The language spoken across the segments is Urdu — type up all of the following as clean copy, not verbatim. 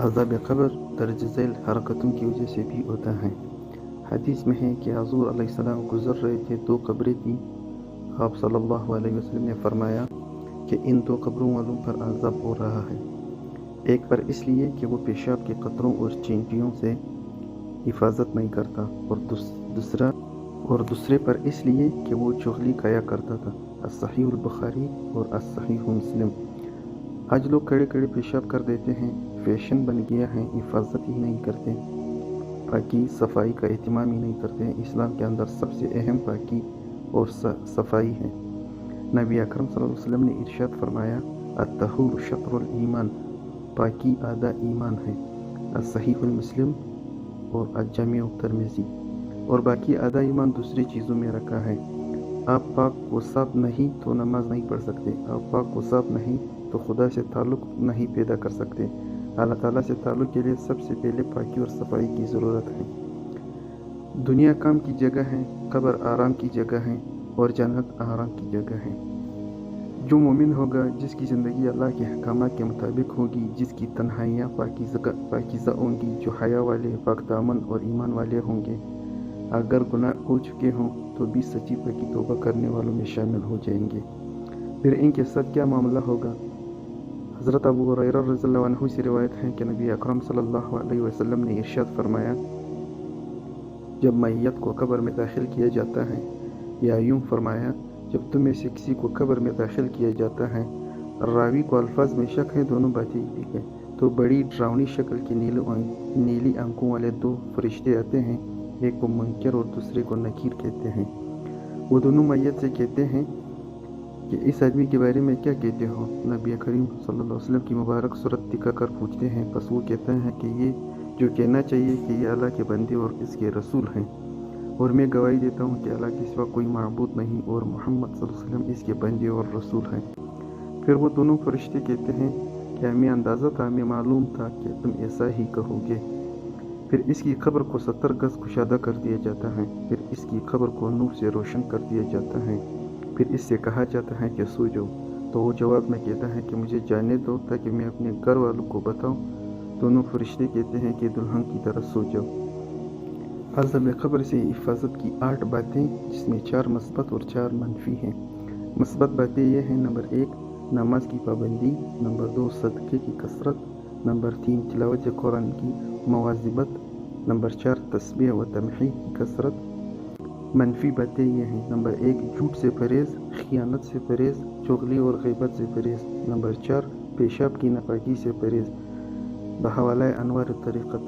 عذاب قبر درج ذیل حرکتوں کی وجہ سے بھی ہوتا ہے۔ حدیث میں ہے کہ حضور علیہ السلام گزر رہے تھے، 2 قبریں تھیں۔ آپ صلی اللہ علیہ وسلم نے فرمایا کہ ان 2 قبروں والوں پر عذاب ہو رہا ہے، ایک پر اس لیے کہ وہ پیشاب کے قطروں اور چینٹیوں سے حفاظت نہیں کرتا، اور دوسرے پر اس لیے کہ وہ چغلی کھایا کرتا تھا۔ الصحیح البخاری اور الصحیح مسلم۔ آج لوگ کڑے کڑے پیشاب کر دیتے ہیں، فیشن بن گیا ہے، حفاظت ہی نہیں کرتے، پاکی صفائی کا اہتمام ہی نہیں کرتے۔ اسلام کے اندر سب سے اہم پاکی اور صفائی ہے۔ نبی اکرم صلی اللہ علیہ وسلم نے ارشاد فرمایا، الطہور شطر الایمان، پاکی آدھا ایمان ہے۔ الصحیح المسلم اور الجامع الترمذی۔ اور باقی آدھا ایمان دوسری چیزوں میں رکھا ہے۔ آپ پاک و صاف نہیں تو نماز نہیں پڑھ سکتے، آپ پاک و صاف نہیں تو خدا سے تعلق نہیں پیدا کر سکتے۔ اللہ تعالیٰ سے تعلق کے لیے سب سے پہلے پاکی اور صفائی کی ضرورت ہے۔ دنیا کام کی جگہ ہے، قبر آرام کی جگہ ہے، اور جنت آرام کی جگہ ہے۔ جو مومن ہوگا، جس کی زندگی اللہ کے احکامات کے مطابق ہوگی، جس کی تنہائیاں پاکیزہ ہوں گی، جو حیا والے، پاک دامن اور ایمان والے ہوں گے، اگر گناہ ہو چکے ہوں تو بھی سچی پاکی توبہ کرنے والوں میں شامل ہو جائیں گے۔ پھر ان کے ساتھ کیا معاملہ ہوگا؟ حضرت ابو ہریرہ رضی اللہ عنہ سے روایت ہے کہ نبی اکرم صلی اللہ علیہ وسلم نے ارشاد فرمایا، جب میت کو قبر میں داخل کیا جاتا ہے، یا یوں فرمایا، جب تم میں سے کسی کو قبر میں داخل کیا جاتا ہے، راوی کو الفاظ میں شک ہے، دونوں باتیں ٹھیک ہیں، تو بڑی ڈراؤنی شکل کے نیلی آنکھوں والے 2 فرشتے آتے ہیں، ایک کو منکر اور دوسرے کو نکیر کہتے ہیں۔ وہ دونوں میت سے کہتے ہیں کہ اس آدمی کے بارے میں کیا کہتے ہو؟ نبی کریم صلی اللہ علیہ وسلم کی مبارک صورت دکھا کر پوچھتے ہیں، پس وہ کہتا ہے کہ یہ جو کہنا چاہیے کہ یہ اللہ کے بندے اور اس کے رسول ہیں، اور میں گواہی دیتا ہوں کہ اللہ کے سوا کوئی معبود نہیں، اور محمد صلی اللہ علیہ وسلم اس کے بندے اور رسول ہیں۔ پھر وہ دونوں فرشتے کہتے ہیں کہ ہمیں اندازہ تھا، ہمیں معلوم تھا کہ تم ایسا ہی کہو گے۔ پھر اس کی قبر کو 70 گز کشادہ کر دیا جاتا ہے، پھر اس کی قبر کو نور سے روشن کر دیا جاتا ہے، پھر اس سے کہا جاتا ہے کہ سو جاؤ، تو وہ جواب میں کہتا ہے کہ مجھے جانے دو تاکہ میں اپنے گھر والوں کو بتاؤں۔ دونوں فرشتے کہتے ہیں کہ دلہن کی طرح سو جاؤ۔ عذاب قبر سے حفاظت کی 8 باتیں، جس میں 4 مثبت اور 4 منفی ہیں۔ مثبت باتیں یہ ہیں: نمبر 1 نماز کی پابندی، نمبر 2 صدقے کی کثرت، نمبر 3 تلاوت قرآن کی مواظبت، نمبر 4 تسبیح و تمحید کی کثرت۔ منفی باتیں یہ ہیں: نمبر 1 جھوٹ سے پرہیز، خیانت سے پرہیز، چغلی اور غیبت سے پرہیز، نمبر 4 پیشاب کی ناپاکی سے پرہیز۔ بحوالہ انوار الطریقت۔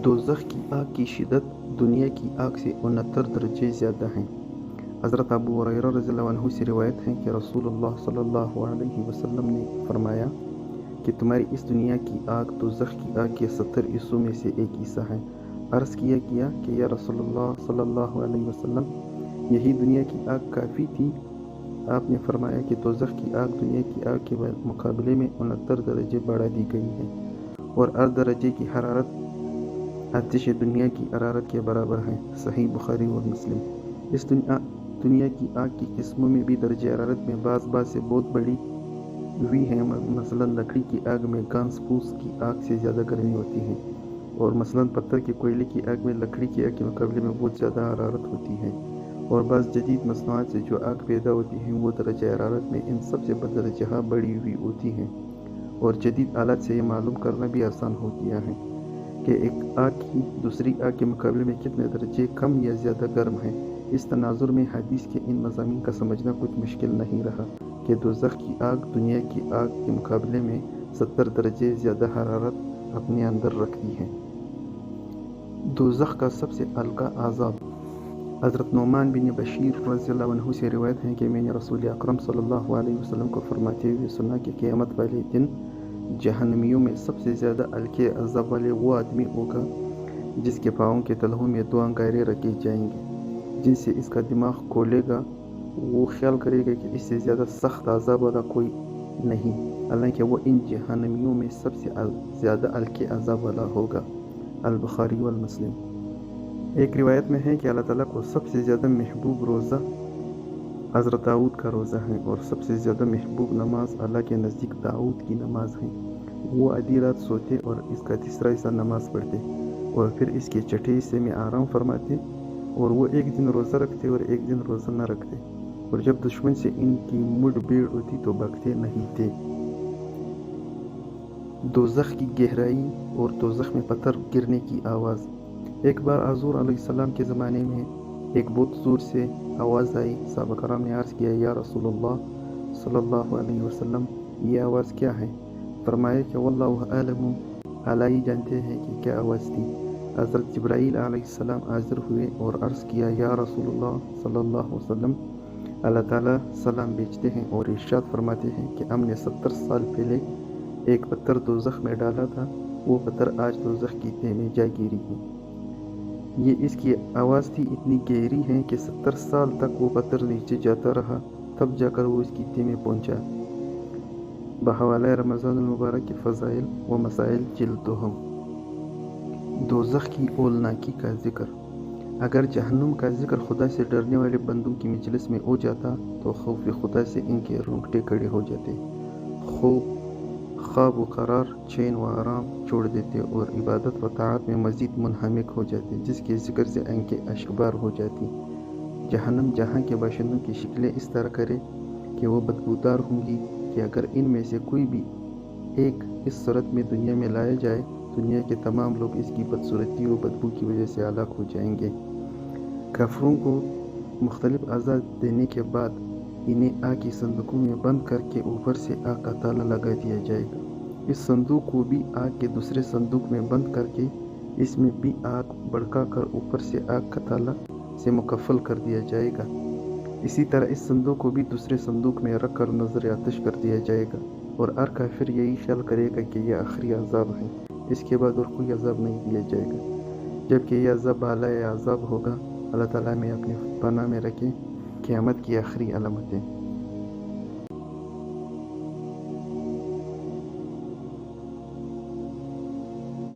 دوزخ کی آگ کی شدت دنیا کی آگ سے 69 درجے زیادہ ہے۔ حضرت ابو ہریرہ رضی اللہ عنہ سے روایت ہے کہ رسول اللہ صلی اللہ علیہ وسلم نے فرمایا کہ تمہاری اس دنیا کی آگ دوزخ کی آگ کے 70 حصوں میں سے ایک حصہ ہے۔ عرض کیا کہ یا رسول اللہ صلی اللہ علیہ وسلم، یہی دنیا کی آگ کافی تھی؟ آپ نے فرمایا کہ دوزخ کی آگ دنیا کی آگ کے مقابلے میں 69 درجے بڑھا دی گئی ہے، اور ہر درجے کی حرارت آتش دنیا کی حرارت کے برابر ہے۔ صحیح بخاری اور مسلم۔ اس دنیا کی آگ کی قسموں میں بھی درجہ حرارت میں بعض سے بہت بڑی ہوئی ہے۔ مثلا لکڑی کی آگ میں گھاس پھوس کی آگ سے زیادہ گرمی ہوتی ہے، اور مثلا پتھر کے کوئلے کی آگ میں لکڑی کی آگ کے مقابلے میں بہت زیادہ حرارت ہوتی ہے، اور بعض جدید مصنوعات سے جو آگ پیدا ہوتی ہے وہ درجہ حرارت میں ان سب سے بدرجہ بڑھی ہوئی ہوتی ہے، اور جدید آلات سے یہ معلوم کرنا بھی آسان ہو گیا ہے کہ ایک آگ کی دوسری آگ کے مقابلے میں کتنے درجے کم یا زیادہ گرم ہے۔ اس تناظر میں حدیث کے ان مضامین کا سمجھنا کچھ مشکل نہیں رہا کہ دوزخ کی آگ دنیا کی آگ کے مقابلے میں 70 درجے زیادہ حرارت اپنے اندر رکھتی ہے۔ دوزخ کا سب سے ہلکا عذاب۔ حضرت نعمان بن بشیر رضی اللہ عنہ سے روایت ہے کہ میں نے رسول اکرم صلی اللہ علیہ وسلم کو فرماتے ہوئے سنا کہ قیامت والے دن جہنمیوں میں سب سے زیادہ ہلکے عذاب والے وہ آدمی ہوگا جس کے پاؤں کے تلوؤں میں 2 انگارے رکھے جائیں گے، جن سے اس کا دماغ کھولے گا، وہ خیال کرے گا کہ اس سے زیادہ سخت عذاب والا کوئی نہیں، حالانکہ وہ ان جہنمیوں میں سب سے زیادہ ہلکے عذاب والا ہوگا۔ البخاری والمسلم۔ ایک روایت میں ہے کہ اللہ تعالیٰ کو سب سے زیادہ محبوب روزہ حضرت داؤد کا روزہ ہے، اور سب سے زیادہ محبوب نماز اللہ کے نزدیک داؤد کی نماز ہے۔ وہ آدھی رات سوتے اور اس کا تیسرا حصہ نماز پڑھتے اور پھر اس کے چھٹے حصے میں آرام فرماتے، اور وہ ایک دن روزہ رکھتے اور ایک دن روزہ نہ رکھتے، اور جب دشمن سے ان کی مڈ بھیڑ ہوتی تو بھاگتے نہیں تھے۔ دوزخ کی گہرائی اور دوزخ میں پتھر گرنے کی آواز۔ ایک بار حضور علیہ السلام کے زمانے میں ایک بہت زور سے آواز آئی۔ صحابہ کرام نے عرض کیا، یا رسول اللہ صلی اللہ علیہ وسلم، یہ آواز کیا ہے؟ فرمایا کہ واللہ اعلم، اللہ ہی جانتے ہیں کہ کیا آواز تھی۔ حضرت جبرائیل علیہ السلام حاضر ہوئے اور عرض کیا، یا رسول اللہ صلی اللہ علیہ وسلم، اللہ تعالیٰ سلام بھیجتے ہیں اور ارشاد فرماتے ہیں کہ ہم نے 70 سال پہلے ایک پتھر دوزخ میں ڈالا تھا، وہ پتھر آج دوزخ کی تہ میں جا گری ہے۔ یہ اس کی آواز تھی اتنی گہری ہے کہ 70 سال تک وہ پتھر نیچے جاتا رہا، تب جا کر وہ اس کی تہ میں پہنچا۔ بحوالہ رمضان المبارک کے فضائل و مسائل جلد 2۔ دوزخ کی ہولناکی کا ذکر۔ اگر جہنم کا ذکر خدا سے ڈرنے والے بندوں کی مجلس میں ہو جاتا تو خوف خدا سے ان کے رونگٹے کھڑے ہو جاتے، خواب و قرار، چین و آرام چھوڑ دیتے اور عبادت و طاعت میں مزید منہمک ہو جاتے، جس کے ذکر سے آنکھیں اشکبار ہو جاتی۔ جہنم جہاں کے باشندوں کی شکلیں اس طرح کرے کہ وہ بدبودار ہوں گی کہ اگر ان میں سے کوئی بھی ایک اس صورت میں دنیا میں لایا جائے، دنیا کے تمام لوگ اس کی بدصورتی و بدبو کی وجہ سے ہلاک ہو جائیں گے۔ کافروں کو مختلف عذاب دینے کے بعد انہیں آگ کی صندوقوں میں بند کر کے اوپر سے آگ کا تالا لگا دیا جائے گا۔ اس صندوق کو بھی آگ کے دوسرے صندوق میں بند کر کے اس میں بھی آگ بھڑکا کر اوپر سے آگ کا تالا سے مقفل کر دیا جائے گا۔ اسی طرح اس صندوق کو بھی دوسرے صندوق میں رکھ کر نظر آتش کر دیا جائے گا، اور ہر کافر یہی خیال کرے گا کہ یہ آخری عذاب ہے، اس کے بعد اور کوئی عذاب نہیں دیا جائے گا، جبکہ یہ عذاب بالا عذاب ہوگا۔ اللہ تعالیٰ میں اپنے پناہ میں رکھے۔ قیامت کی آخری علامتیں۔